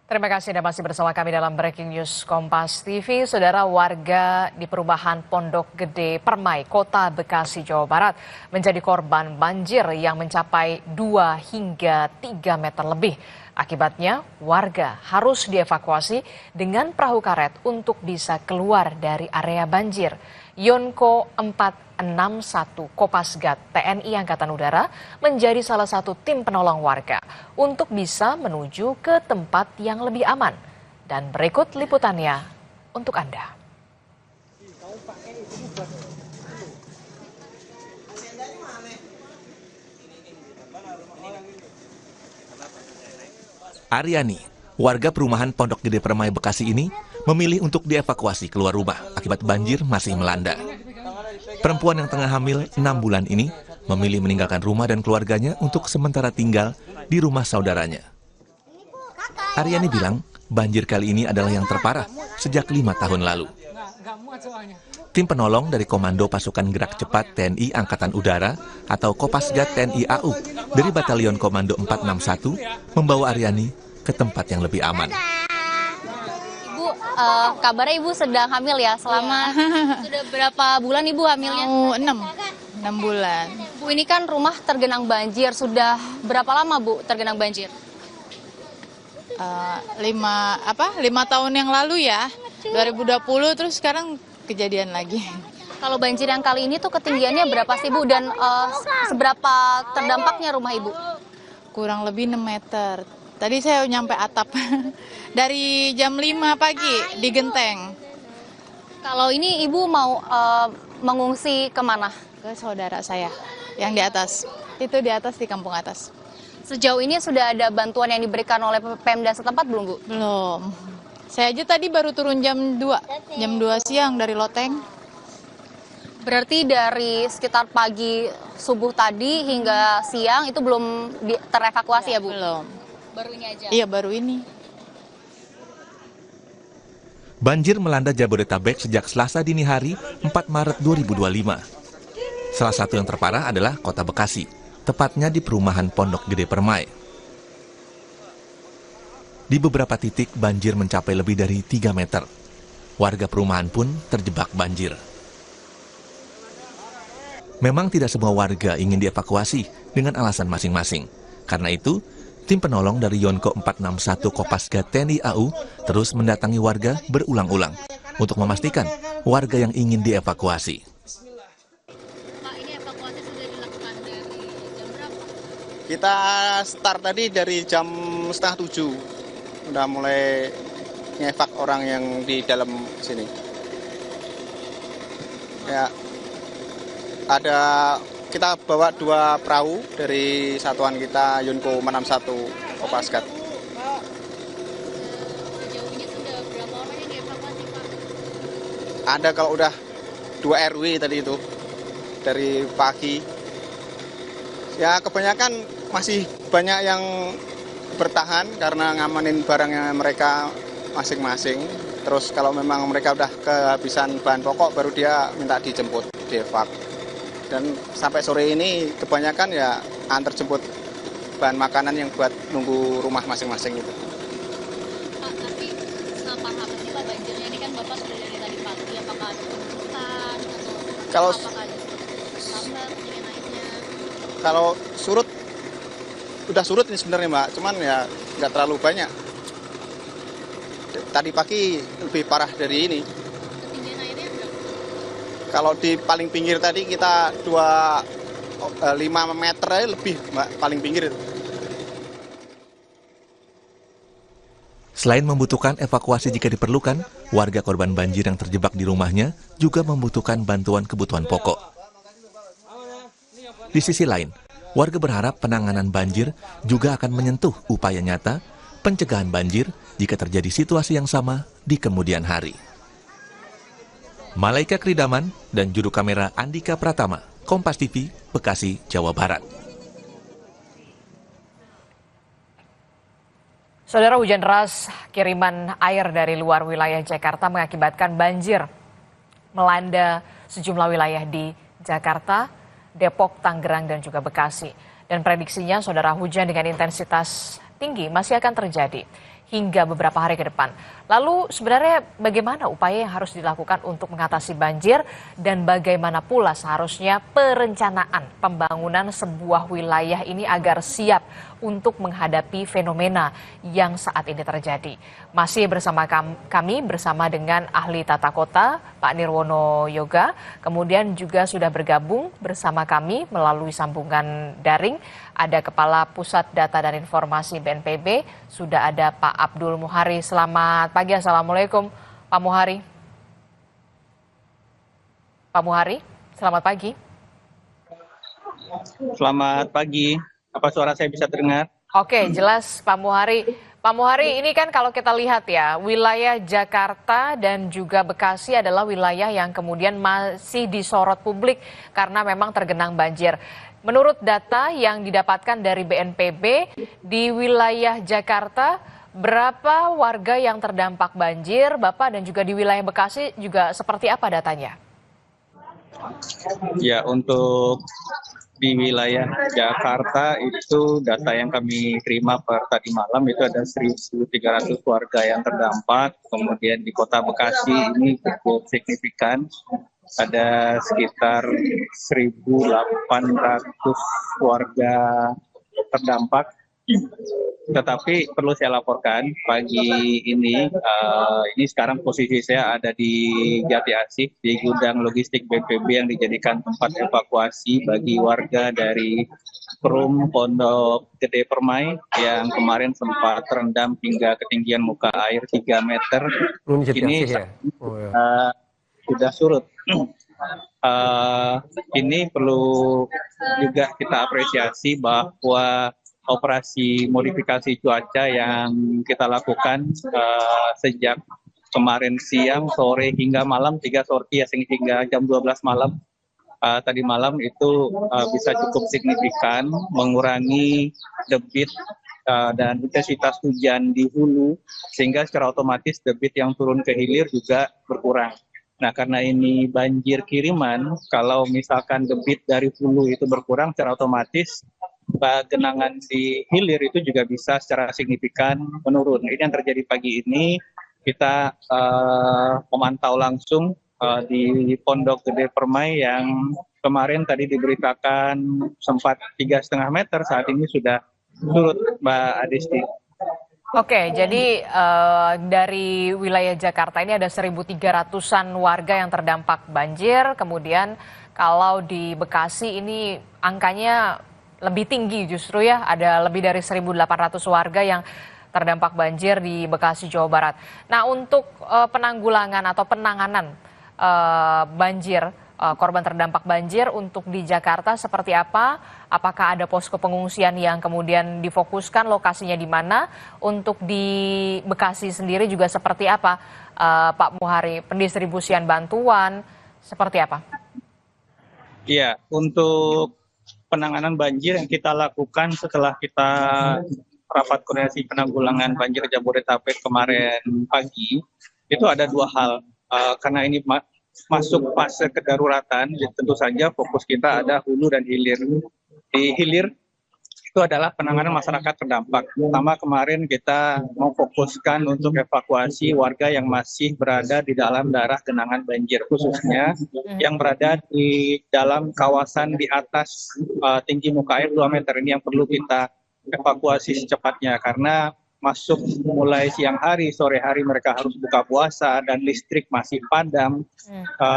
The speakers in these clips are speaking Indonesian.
Terima kasih Anda masih bersama kami dalam Breaking News Kompas TV. Saudara, warga di perumahan Pondok Gede Permai, Kota Bekasi, Jawa Barat menjadi korban banjir yang mencapai 2 hingga 3 meter lebih. Akibatnya warga harus dievakuasi dengan perahu karet untuk bisa keluar dari area banjir. Yonko 461 Kopasgat TNI Angkatan Udara menjadi salah satu tim penolong warga untuk bisa menuju ke tempat yang lebih aman. Dan berikut liputannya untuk Anda. Aryani, warga perumahan Pondok Gede Permai Bekasi ini memilih untuk dievakuasi keluar rumah akibat banjir masih melanda. Perempuan yang tengah hamil 6 bulan ini memilih meninggalkan rumah dan keluarganya untuk sementara tinggal di rumah saudaranya. Aryani bilang banjir kali ini adalah yang terparah sejak 5 tahun lalu. Tim penolong dari Komando Pasukan Gerak Cepat TNI Angkatan Udara atau Kopasgat TNI AU dari Batalion Komando 461 membawa Aryani ke tempat yang lebih aman. Kabarnya Ibu sedang hamil ya selama sudah berapa bulan Ibu hamilnya? 6 bulan. Bu, ini kan rumah tergenang banjir, sudah berapa lama Bu tergenang banjir? 5 tahun yang lalu ya, 2020 terus sekarang kejadian lagi. Kalau banjir yang kali ini tuh ketinggiannya berapa sih Bu dan seberapa terdampaknya rumah Ibu? Kurang lebih 6 meter. Tadi saya nyampe atap dari jam 5 pagi di genteng. Kalau ini Ibu mau mengungsi kemana? Ke saudara saya yang di atas. Itu di atas, di kampung atas. Sejauh ini sudah ada bantuan yang diberikan oleh Pemda setempat belum Bu? Belum. Saya aja tadi baru turun jam 2 siang dari loteng. Berarti dari sekitar pagi subuh tadi hingga siang itu belum terevakuasi ya Bu? Belum. Baru ini aja? Iya, baru ini. Banjir melanda Jabodetabek sejak Selasa dini hari 4 Maret 2025. Salah satu yang terparah adalah Kota Bekasi, tepatnya di perumahan Pondok Gede Permai. Di beberapa titik banjir mencapai lebih dari 3 meter. Warga perumahan pun terjebak banjir. Memang tidak semua warga ingin dievakuasi dengan alasan masing-masing. Karena itu, tim penolong dari Yonko 461 Kopasgat TNI AU terus mendatangi warga berulang-ulang untuk memastikan warga yang ingin dievakuasi. Pak, ini evakuasi sudah dilakukan dari jam berapa? Kita start tadi dari jam 6:30. Udah mulai ngevak orang yang di dalam sini. Ya, kita bawa 2 perahu dari satuan kita Yonko 461 Kopasgat. Sejauh ini sudah berapa orang yang dievakuasi Pak? Ada kalau udah 2 RW tadi itu dari pagi. Ya kebanyakan masih banyak yang bertahan karena ngamanin barangnya mereka masing-masing. Terus kalau memang mereka udah kehabisan bahan pokok baru dia minta dijemput, dievak. Dan sampai sore ini kebanyakan ya antar jemput bahan makanan yang buat nunggu rumah masing-masing itu. Pak, tapi separah apa sih Pak banjirnya? Ini kan Bapak sudah dari tadi pagi, apakah ada penumpukan atau Kalau apakah ada lambat ketinggian airnya? Kalau udah surut ini sebenarnya Mbak, cuman ya nggak terlalu banyak. Tadi pagi lebih parah dari ini. Ketinggian airnya berapa? Kalau di paling pinggir tadi kita 5 meter aja lebih Mbak, paling pinggir itu. Selain membutuhkan evakuasi jika diperlukan, warga korban banjir yang terjebak di rumahnya juga membutuhkan bantuan kebutuhan pokok. Di sisi lain, warga berharap penanganan banjir juga akan menyentuh upaya nyata pencegahan banjir jika terjadi situasi yang sama di kemudian hari. Malaika Kridaman dan juru kamera Andika Pratama, Kompas TV, Bekasi, Jawa Barat. Saudara, hujan deras kiriman air dari luar wilayah Jakarta mengakibatkan banjir melanda sejumlah wilayah di Jakarta, Depok, Tangerang, dan juga Bekasi. Dan prediksinya, saudara, hujan dengan intensitas tinggi masih akan terjadi hingga beberapa hari ke depan. Lalu sebenarnya bagaimana upaya yang harus dilakukan untuk mengatasi banjir dan bagaimana pula seharusnya perencanaan pembangunan sebuah wilayah ini agar siap untuk menghadapi fenomena yang saat ini terjadi. Masih bersama kami bersama dengan ahli tata kota Pak Nirwono Yoga, kemudian juga sudah bergabung bersama kami melalui sambungan daring ada Kepala Pusat Data dan Informasi BNPB, sudah ada Pak Abdul Muhari. Selamat pagi, Assalamualaikum Pak Muhari. Pak Muhari, selamat pagi. Selamat pagi, apa suara saya bisa terdengar? Oke, jelas Pak Muhari. Pak Muhari, ini kan kalau kita lihat ya, wilayah Jakarta dan juga Bekasi adalah wilayah yang kemudian masih disorot publik karena memang tergenang banjir. Menurut data yang didapatkan dari BNPB, di wilayah Jakarta, berapa warga yang terdampak banjir, Bapak, dan juga di wilayah Bekasi juga seperti apa datanya? Ya, untuk di wilayah Jakarta itu data yang kami terima per tadi malam itu ada 1.300 warga yang terdampak. Kemudian di Kota Bekasi ini cukup signifikan, ada sekitar 1.800 warga terdampak. Tetapi perlu saya laporkan pagi ini sekarang posisi saya ada di Jati Asih, di gudang logistik BNPB yang dijadikan tempat evakuasi bagi warga dari Perum Pondok Gede Permai yang kemarin sempat terendam hingga ketinggian muka air 3 meter. Ini sudah surut. Ini perlu juga kita apresiasi bahwa operasi modifikasi cuaca yang kita lakukan sejak kemarin siang, sore hingga malam, 3 sorti ya, hingga jam 12 malam. Tadi malam itu bisa cukup signifikan mengurangi debit dan intensitas hujan di hulu, sehingga secara otomatis debit yang turun ke hilir juga berkurang. Nah, karena ini banjir kiriman, kalau misalkan debit dari hulu itu berkurang, secara otomatis genangan di hilir itu juga bisa secara signifikan menurun. Ini yang terjadi pagi ini. Kita memantau langsung di Pondok Gede Permai yang kemarin tadi diberitakan sempat 3,5 meter, saat ini sudah surut, Mbak Adisti. Oke, jadi dari wilayah Jakarta ini ada 1.300-an warga yang terdampak banjir. Kemudian kalau di Bekasi ini angkanya lebih tinggi justru ya, ada lebih dari 1.800 warga yang terdampak banjir di Bekasi, Jawa Barat. Nah, untuk penanggulangan atau penanganan banjir, korban terdampak banjir untuk di Jakarta seperti apa? Apakah ada posko pengungsian yang kemudian difokuskan, lokasinya di mana? Untuk di Bekasi sendiri juga seperti apa, Pak Muhari? Pendistribusian bantuan seperti apa? Iya, untuk penanganan banjir yang kita lakukan setelah kita rapat koordinasi penanggulangan banjir Jabodetabek kemarin pagi, itu ada 2 hal. Karena ini masuk fase kedaruratan, tentu saja fokus kita ada hulu dan hilir. Di hilir itu adalah penanganan masyarakat terdampak. Pertama, kemarin kita memfokuskan untuk evakuasi warga yang masih berada di dalam daerah genangan banjir, khususnya yang berada di dalam kawasan di atas tinggi muka air 2 meter. Ini yang perlu kita evakuasi secepatnya, karena masuk mulai siang hari, sore hari mereka harus buka puasa dan listrik masih padam,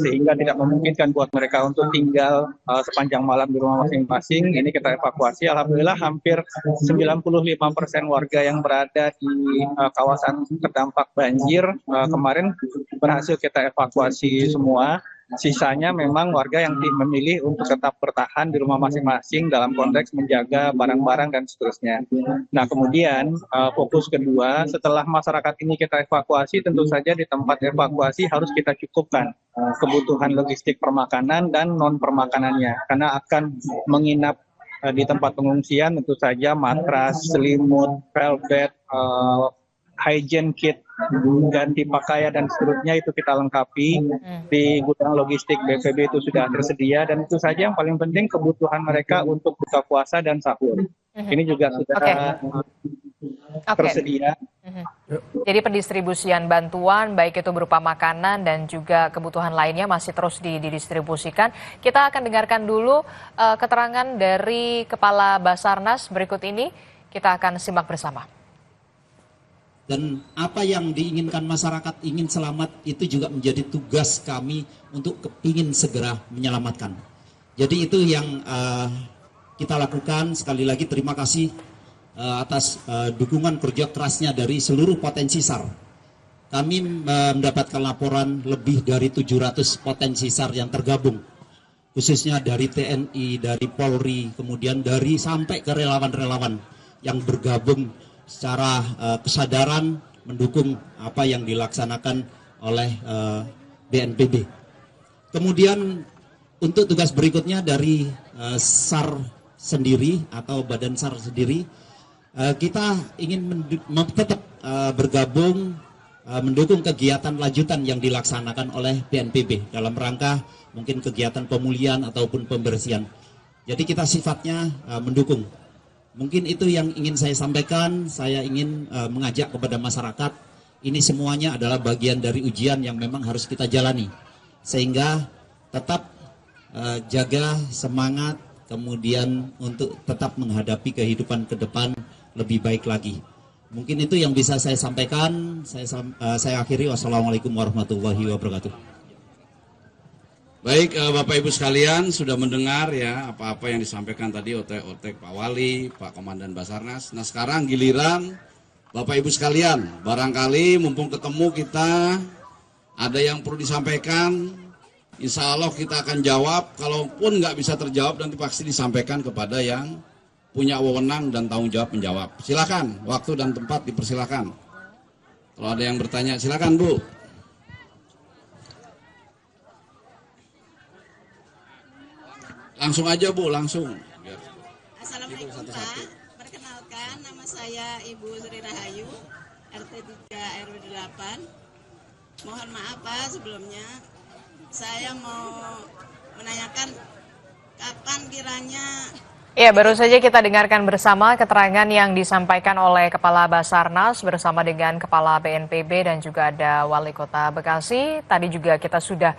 sehingga tidak memungkinkan buat mereka untuk tinggal sepanjang malam di rumah masing-masing. Ini kita evakuasi, alhamdulillah hampir 95% warga yang berada di kawasan terdampak banjir kemarin berhasil kita evakuasi semua. Sisanya memang warga yang memilih untuk tetap bertahan di rumah masing-masing dalam konteks menjaga barang-barang dan seterusnya. Nah, kemudian fokus kedua, setelah masyarakat ini kita evakuasi, tentu saja di tempat evakuasi harus kita cukupkan kebutuhan logistik permakanan dan non-permakanannya, karena akan menginap di tempat pengungsian tentu saja matras, selimut, velvet, hygiene kit, ganti pakaian dan seterusnya itu kita lengkapi. Di gudang logistik BNPB itu sudah tersedia, dan itu saja yang paling penting kebutuhan mereka untuk buka puasa dan sahur. Ini juga sudah tersedia. Jadi pendistribusian bantuan baik itu berupa makanan dan juga kebutuhan lainnya masih terus didistribusikan. Kita akan dengarkan dulu keterangan dari Kepala Basarnas berikut ini. Kita akan simak bersama. Dan apa yang diinginkan masyarakat ingin selamat itu juga menjadi tugas kami untuk ingin segera menyelamatkan. Jadi itu yang kita lakukan. Sekali lagi terima kasih atas dukungan kerja kerasnya dari seluruh potensi SAR. Kami mendapatkan laporan lebih dari 700 potensi SAR yang tergabung, khususnya dari TNI, dari Polri, kemudian dari sampai ke relawan-relawan yang bergabung secara kesadaran mendukung apa yang dilaksanakan oleh BNPB. Kemudian untuk tugas berikutnya dari SAR sendiri atau Badan SAR sendiri, kita ingin tetap bergabung mendukung kegiatan lanjutan yang dilaksanakan oleh BNPB dalam rangka mungkin kegiatan pemulihan ataupun pembersihan. Jadi kita sifatnya mendukung. Mungkin itu yang ingin saya sampaikan. Saya ingin mengajak kepada masyarakat, ini semuanya adalah bagian dari ujian yang memang harus kita jalani. Sehingga tetap jaga semangat, kemudian untuk tetap menghadapi kehidupan ke depan lebih baik lagi. Mungkin itu yang bisa saya sampaikan. Saya akhiri. Wassalamualaikum warahmatullahi wabarakatuh. Baik, Bapak Ibu sekalian sudah mendengar ya apa-apa yang disampaikan tadi otek-otek Pak Wali, Pak Komandan Basarnas. Nah sekarang giliran Bapak Ibu sekalian, barangkali mumpung ketemu kita ada yang perlu disampaikan. Insya Allah kita akan jawab. Kalaupun nggak bisa terjawab nanti pasti disampaikan kepada yang punya wewenang dan tanggung jawab menjawab. Silakan, waktu dan tempat dipersilakan. Kalau ada yang bertanya, silakan Bu. Langsung aja Bu, langsung. Assalamualaikum Pak, perkenalkan nama saya Ibu Sri Rahayu, RT 3 RW 8. Mohon maaf Pak sebelumnya, saya mau menanyakan kapan kiranya. Ya, baru saja kita dengarkan bersama keterangan yang disampaikan oleh Kepala Basarnas bersama dengan Kepala BNPB dan juga ada Wali Kota Bekasi. Tadi juga kita sudah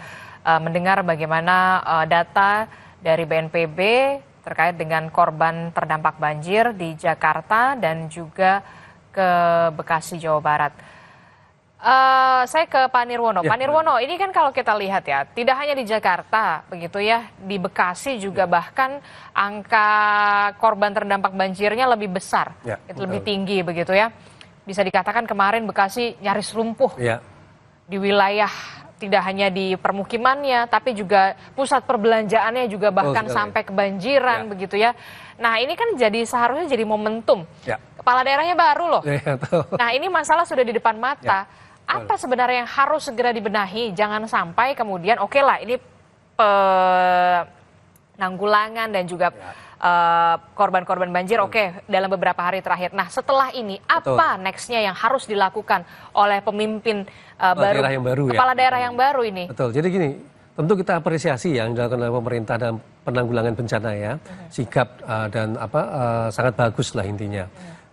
mendengar bagaimana data dari BNPB terkait dengan korban terdampak banjir di Jakarta dan juga ke Bekasi, Jawa Barat. Saya ke Pak Nirwono. Pak Nirwono, ini kan kalau kita lihat ya, tidak hanya di Jakarta, begitu ya, di Bekasi juga bahkan angka korban terdampak banjirnya lebih besar, itu lebih tinggi begitu ya. Bisa dikatakan kemarin Bekasi nyaris lumpuh di wilayah tidak hanya di permukimannya, tapi juga pusat perbelanjaannya juga bahkan sampai kebanjiran begitu ya. Nah ini kan seharusnya jadi momentum. Kepala daerahnya baru loh. Nah ini masalah sudah di depan mata. Apa sebenarnya yang harus segera dibenahi? Jangan sampai kemudian oke lah ini penanggulangan dan juga korban-korban banjir dalam beberapa hari terakhir. Nah setelah ini apa nextnya yang harus dilakukan oleh pemimpin kepala daerah yang baru ini? Betul. Jadi gini, tentu kita apresiasi yang dilakukan oleh pemerintah dalam penanggulangan bencana ya, sikap dan sangat bagus lah intinya.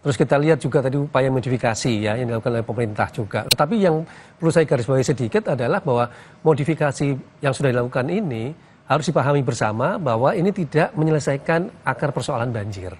Terus kita lihat juga tadi upaya modifikasi ya yang dilakukan oleh pemerintah juga. Tapi yang perlu saya garis bawahi sedikit adalah bahwa modifikasi yang sudah dilakukan ini harus dipahami bersama bahwa ini tidak menyelesaikan akar persoalan banjir.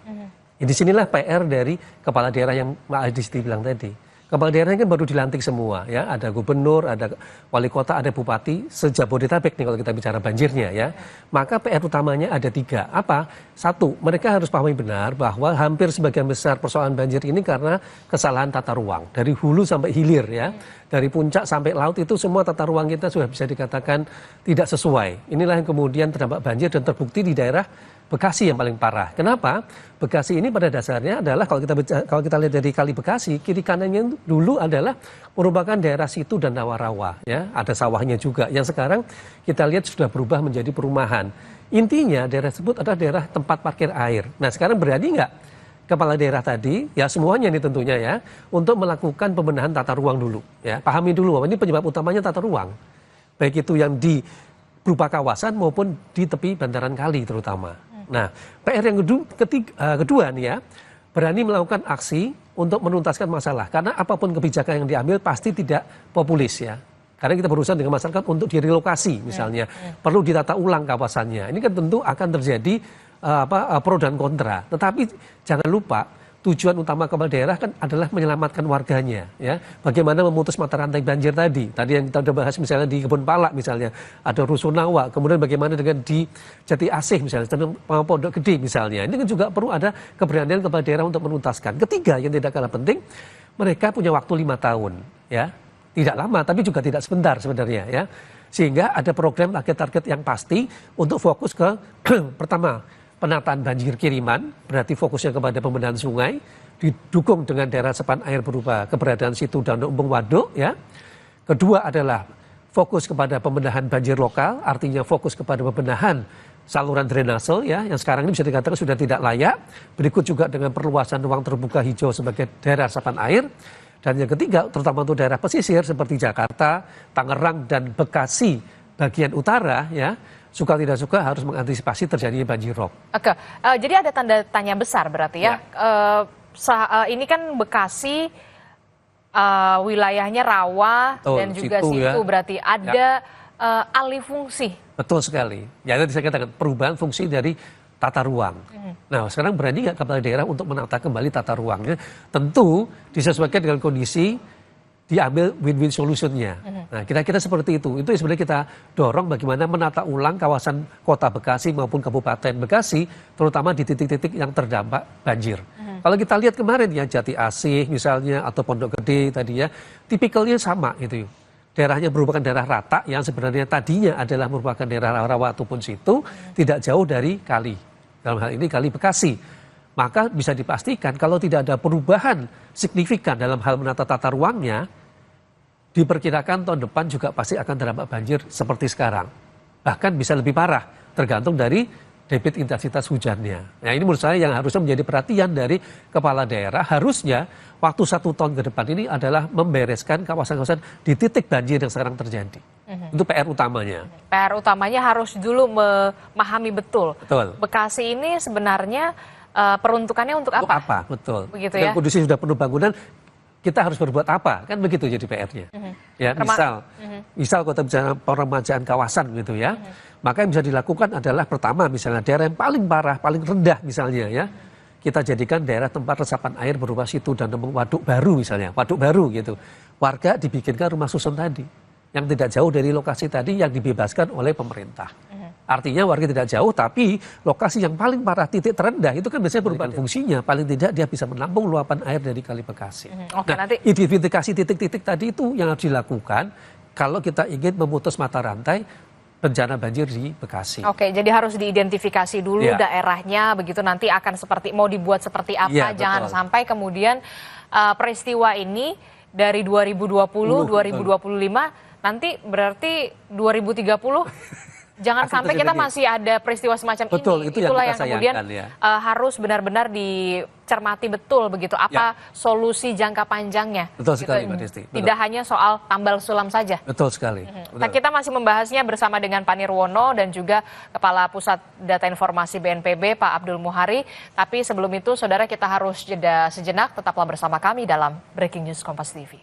Di sinilah PR dari kepala daerah yang Mbak Adisti bilang tadi. Kepala daerah kan baru dilantik semua ya, ada gubernur, ada wali kota, ada bupati se-Jabodetabek nih kalau kita bicara banjirnya ya. Maka PR utamanya ada 3. Apa? 1, mereka harus pahami benar bahwa hampir sebagian besar persoalan banjir ini karena kesalahan tata ruang. Dari hulu sampai hilir ya, dari puncak sampai laut itu semua tata ruang kita sudah bisa dikatakan tidak sesuai. Inilah yang kemudian terdampak banjir dan terbukti di daerah Bekasi yang paling parah. Kenapa? Bekasi ini pada dasarnya adalah kalau kita lihat dari Kali Bekasi, kiri kanannya dulu adalah merupakan daerah situ dan rawa-rawa ya, ada sawahnya juga. Yang sekarang kita lihat sudah berubah menjadi perumahan. Intinya daerah tersebut adalah daerah tempat parkir air. Nah, sekarang berani nggak kepala daerah tadi, ya semuanya ini tentunya ya, untuk melakukan pembenahan tata ruang dulu ya. Pahami dulu bahwa ini penyebab utamanya tata ruang. Baik itu yang di berupa kawasan maupun di tepi bantaran kali terutama. Nah, PR yang kedua nih ya, berani melakukan aksi untuk menuntaskan masalah. Karena apapun kebijakan yang diambil pasti tidak populis ya. Karena kita berurusan dengan masyarakat untuk direlokasi misalnya. Perlu ditata ulang kawasannya. Ini kan tentu akan terjadi pro dan kontra. Tetapi jangan lupa tujuan utama kepala daerah kan adalah menyelamatkan warganya ya. Bagaimana memutus mata rantai banjir tadi. Tadi yang kita sudah bahas misalnya di Kebun Pala misalnya, ada Rusunawa, kemudian bagaimana dengan di Jati Asih misalnya, Pondok Gede misalnya. Ini kan juga perlu ada keberanian kepala daerah untuk menuntaskan. Ketiga yang tidak kalah penting, mereka punya waktu 5 tahun ya. Tidak lama tapi juga tidak sebentar sebenarnya ya. Sehingga ada program target-target yang pasti untuk fokus ke pertama, penataan banjir kiriman, berarti fokusnya kepada pembenahan sungai, didukung dengan daerah resapan air berupa keberadaan situ dan embung waduk ya. Kedua adalah fokus kepada pembenahan banjir lokal, artinya fokus kepada pembenahan saluran drainase ya, yang sekarang ini bisa dikatakan sudah tidak layak. Berikut juga dengan perluasan ruang terbuka hijau sebagai daerah resapan air. Dan yang ketiga, terutama untuk daerah pesisir seperti Jakarta, Tangerang, dan Bekasi bagian utara ya, suka tidak suka harus mengantisipasi terjadinya banjirop. Oke, jadi ada tanda tanya besar berarti ya. Ini kan Bekasi wilayahnya rawa dan juga situ ya. Berarti ada alih fungsi. Betul sekali. Ya tadi saya katakan perubahan fungsi dari tata ruang. Nah sekarang berani nggak kepala daerah untuk menata kembali tata ruangnya? Tentu disesuaikan dengan kondisi, diambil win-win solutionnya. Nah kira-kira seperti itu. Itu sebenarnya kita dorong bagaimana menata ulang kawasan kota Bekasi maupun Kabupaten Bekasi, terutama di titik-titik yang terdampak banjir. Kalau kita lihat kemarin ya Jati Asih misalnya atau Pondok Gede tadi ya, tipikalnya sama gitu. Daerahnya merupakan daerah rata yang sebenarnya tadinya adalah merupakan daerah rawa ataupun situ, tidak jauh dari kali. Dalam hal ini Kali Bekasi. Maka bisa dipastikan kalau tidak ada perubahan signifikan dalam hal menata tata ruangnya, diperkirakan tahun depan juga pasti akan terdampak banjir seperti sekarang. Bahkan bisa lebih parah, tergantung dari debit intensitas hujannya. Nah ini menurut saya yang harusnya menjadi perhatian dari kepala daerah. Harusnya waktu 1 tahun ke depan ini adalah membereskan kawasan-kawasan di titik banjir yang sekarang terjadi. Itu PR utamanya. PR utamanya harus dulu memahami betul. Bekasi ini sebenarnya peruntukannya untuk apa? Untuk apa, betul. Begitu ya. Dan kondisi sudah penuh bangunan, kita harus berbuat apa? Kan begitu jadi PR-nya. Ya, misal kota bicara peremajaan kawasan gitu ya. Maka yang bisa dilakukan adalah pertama misalnya daerah yang paling parah, paling rendah misalnya ya. Kita jadikan daerah tempat resapan air berupa situ dan waduk baru misalnya, waduk baru gitu. Warga dibikinkan rumah susun tadi, yang tidak jauh dari lokasi tadi yang dibebaskan oleh pemerintah. Artinya warga tidak jauh, tapi lokasi yang paling parah, titik terendah itu kan biasanya perubahan fungsinya. Paling tidak dia bisa menampung luapan air dari Kali Bekasi. Nanti identifikasi titik-titik tadi itu yang harus dilakukan kalau kita ingin memutus mata rantai bencana banjir di Bekasi. Oke, jadi harus diidentifikasi dulu daerahnya, begitu nanti akan seperti mau dibuat seperti apa. Jangan sampai kemudian peristiwa ini dari 2020, 2025 nanti berarti 2030 jangan sampai kita masih ada peristiwa semacam ini. Itulah yang kemudian harus benar-benar dicermati betul begitu. Apa solusi jangka panjangnya? Betul sekali, Mbak Desti. Tidak hanya soal tambal sulam saja. Betul sekali. Nah, kita masih membahasnya bersama dengan Pak Nirwono dan juga Kepala Pusat Data Informasi BNPB Pak Abdul Muhari. Tapi sebelum itu, saudara, kita harus jeda sejenak. Tetaplah bersama kami dalam Breaking News Kompas TV.